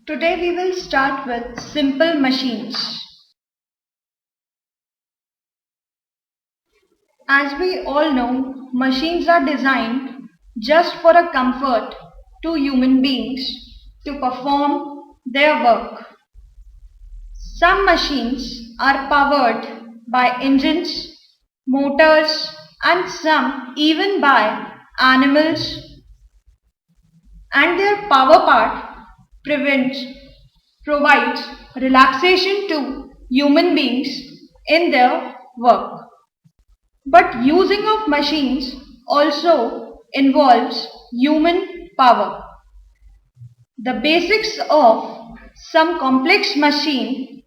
Today we will start with simple machines. As we all know, machines are designed just for a comfort to human beings to perform their work. Some machines are powered by engines, motors, and some even by animals, and their power part provides relaxation to human beings in their work. But using of machines also involves human power. The basics of some complex machine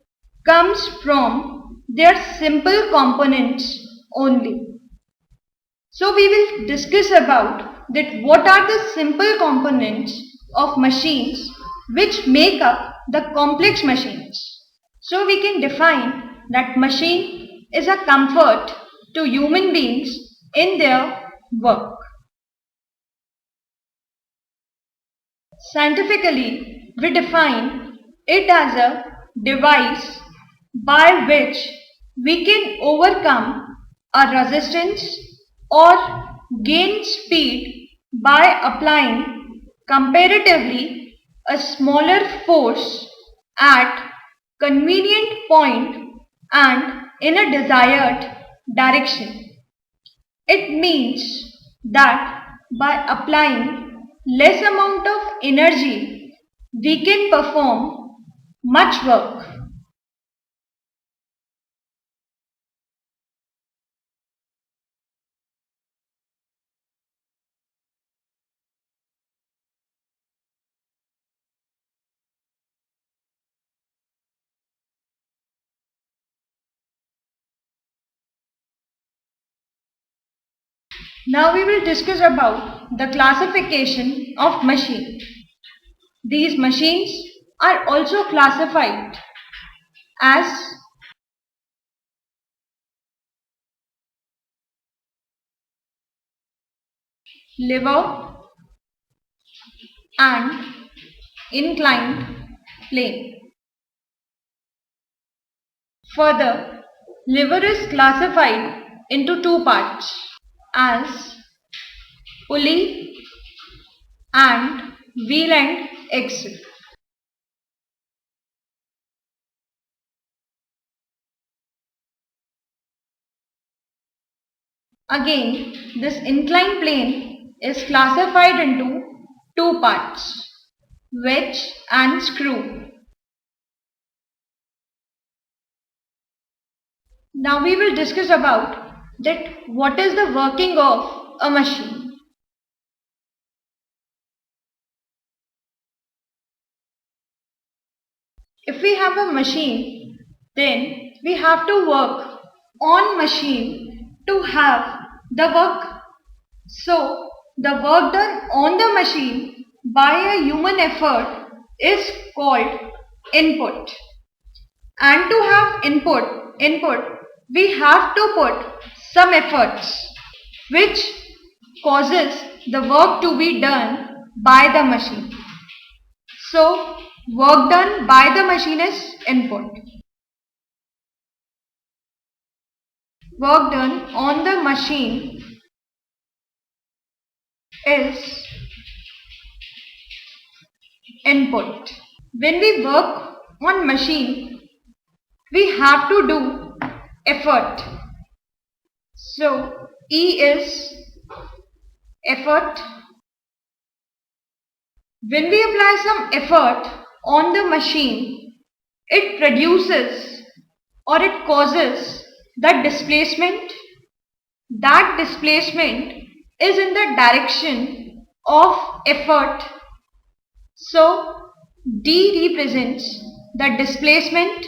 comes from their simple components only. So we will discuss about that what are the simple components of machines which make up the complex machines. So we can define that machine is a comfort to human beings in their work. Scientifically, we define it as a device by which we can overcome a resistance or gain speed by applying comparatively a smaller force at convenient point and in a desired direction. It means that by applying less amount of energy, we can perform much work. Now we will discuss about the classification of machine. These machines are also classified as lever and inclined plane. Further, lever is classified into two parts as pulley and wheel and axle. Again, this inclined plane is classified into two parts, wedge and screw. Now we will discuss about that what is the working of a machine. If we have a machine, then we have to work on machine to have the work. So the work done on the machine by a human effort is called input. And to have input, we have to put some efforts which causes the work to be done by the machine. So work done by the machine is input. Work done on the machine is input. When we work on machine, we have to do effort. So E is effort. When we apply some effort on the machine, it produces or it causes the displacement. That displacement is in the direction of effort. So D represents the displacement.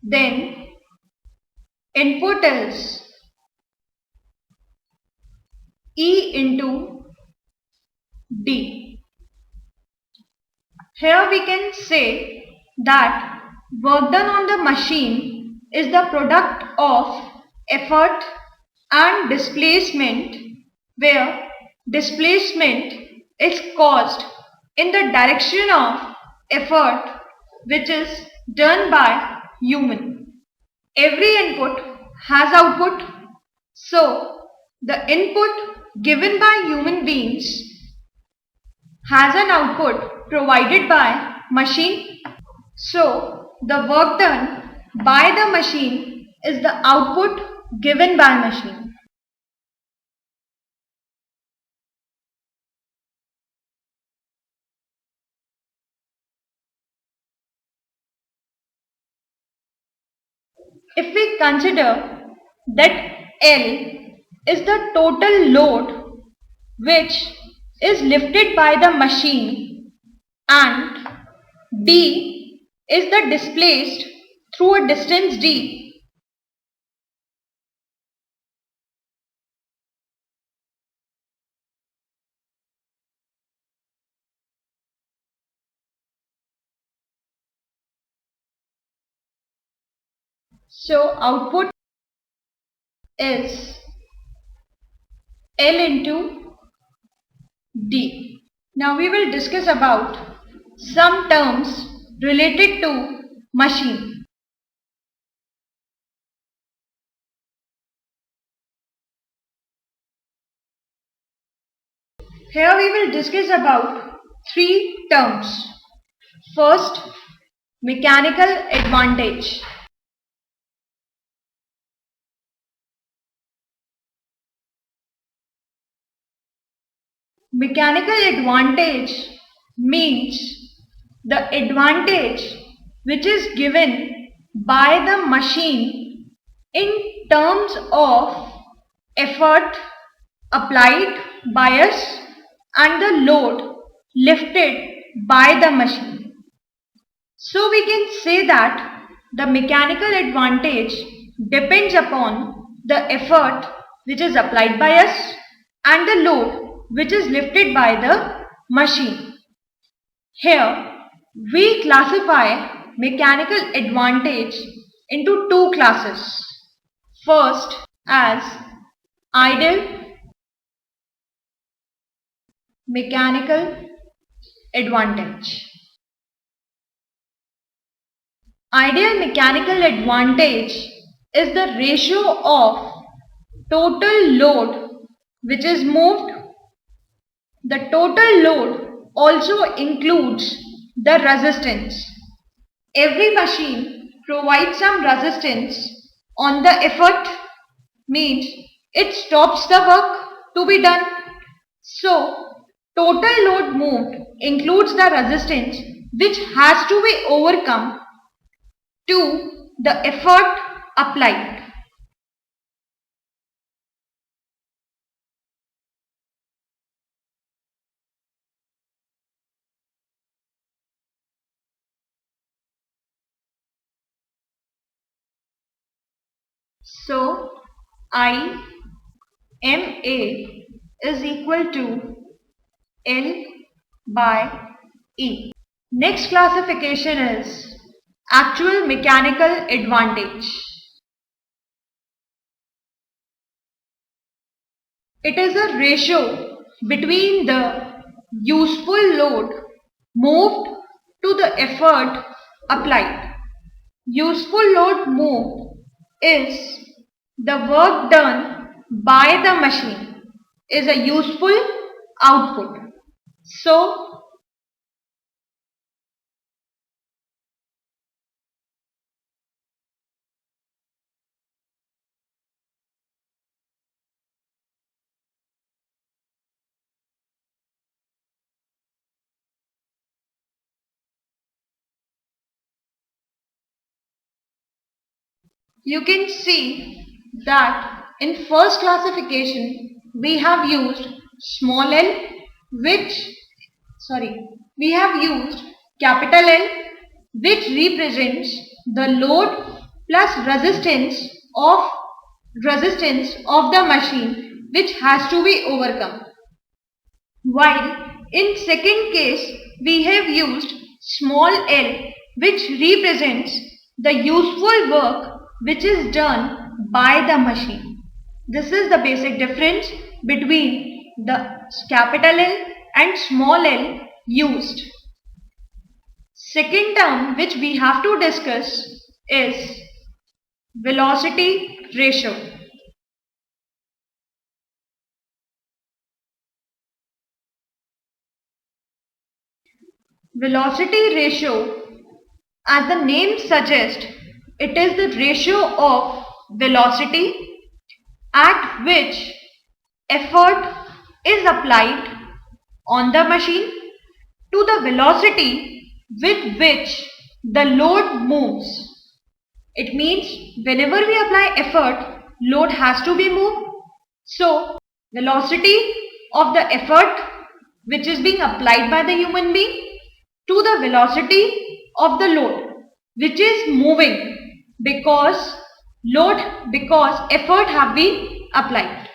Then input is E into D. Here we can say that work done on the machine is the product of effort and displacement, where displacement is caused in the direction of effort which is done by human. Every input has output. So, the input given by human beings has an output provided by machine. So, the work done by the machine is the output given by machine. If we consider that L is the total load which is lifted by the machine and D is the displaced through a distance D. So output is L into D. Now we will discuss about some terms related to machine. Here we will discuss about three terms. First, mechanical advantage. Mechanical advantage means the advantage which is given by the machine in terms of effort applied by us and the load lifted by the machine. So we can say that the mechanical advantage depends upon the effort which is applied by us and the load which is lifted by the machine. Here we classify mechanical advantage into two classes. First, as ideal mechanical advantage. Ideal mechanical advantage is the ratio of total load which is moved. The total load also includes the resistance. Every machine provides some resistance on the effort, means it stops the work to be done. So, total load moved includes the resistance which has to be overcome to the effort applied. So, I MA is equal to L by E. Next classification is actual mechanical advantage. It is a ratio between the useful load moved to the effort applied. Useful load moved is the work done by the machine is a useful output. So, you can see that in first classification we have used small l which we have used capital L which represents the load plus resistance of the machine which has to be overcome. While in second case we have used small l which represents the useful work which is done by the machine. This is the basic difference between the capital L and small l used. Second term which we have to discuss is velocity ratio. Velocity ratio, as the name suggests, it is the ratio of velocity at which effort is applied on the machine to the velocity with which the load moves. It means whenever we apply effort, load has to be moved. So, velocity of the effort which is being applied by the human being to the velocity of the load which is moving because effort have been applied.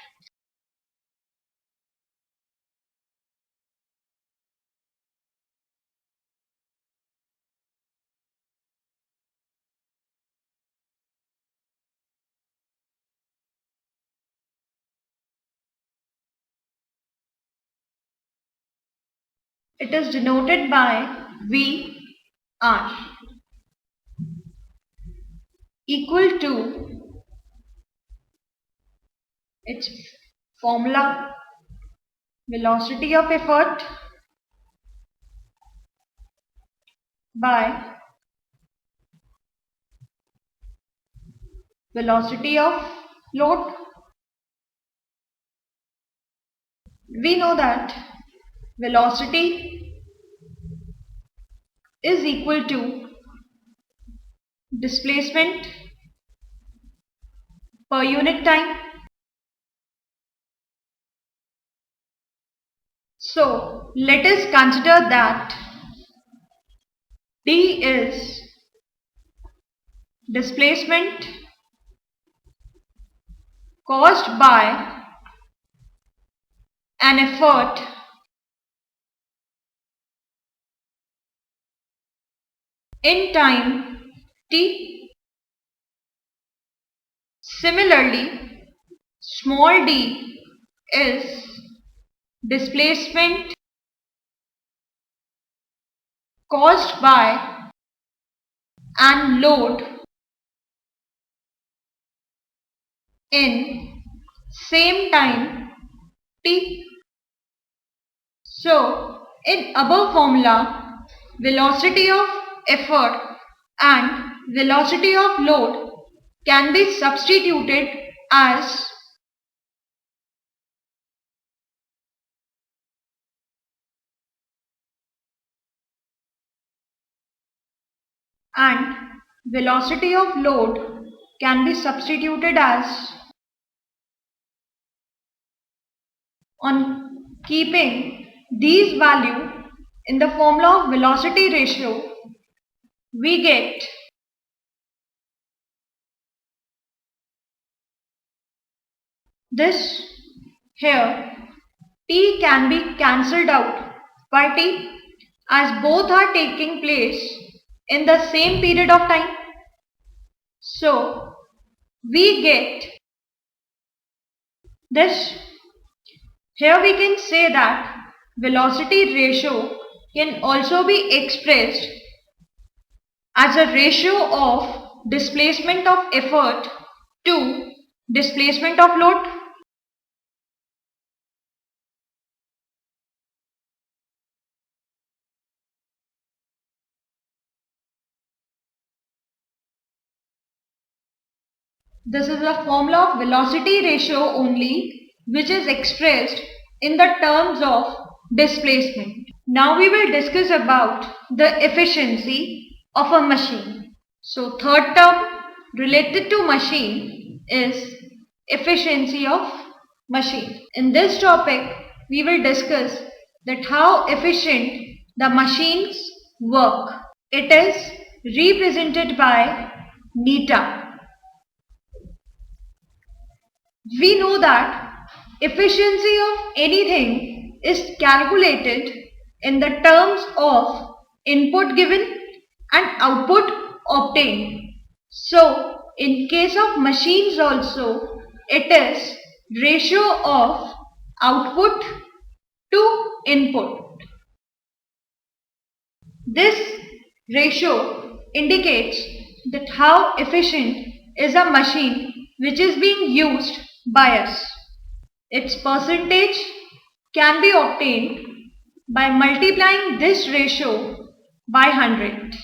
It is denoted by VR equal to its formula, velocity of effort by velocity of load. We know that velocity is equal to displacement per unit time. So let us consider that D is displacement caused by an effort in time t. Similarly, small d is displacement caused by an load in same time t. So, in above formula, velocity of effort and velocity of load can be substituted as and velocity of load can be substituted as on keeping these value in the formula of velocity ratio, we get this here. T can be cancelled out by T as both are taking place in the same period of time. So, we get this. Here we can say that velocity ratio can also be expressed as a ratio of displacement of effort to displacement of load. This is a formula of velocity ratio only, which is expressed in the terms of displacement. Now we will discuss about the efficiency of a machine. So third term related to machine is efficiency of machine. In this topic, we will discuss that how efficient the machines work. It is represented by neta. We know that efficiency of anything is calculated in the terms of input given and output obtained. So, in case of machines also, it is ratio of output to input. This ratio indicates that how efficient is a machine which is being used by us. Its percentage can be obtained by multiplying this ratio by 100.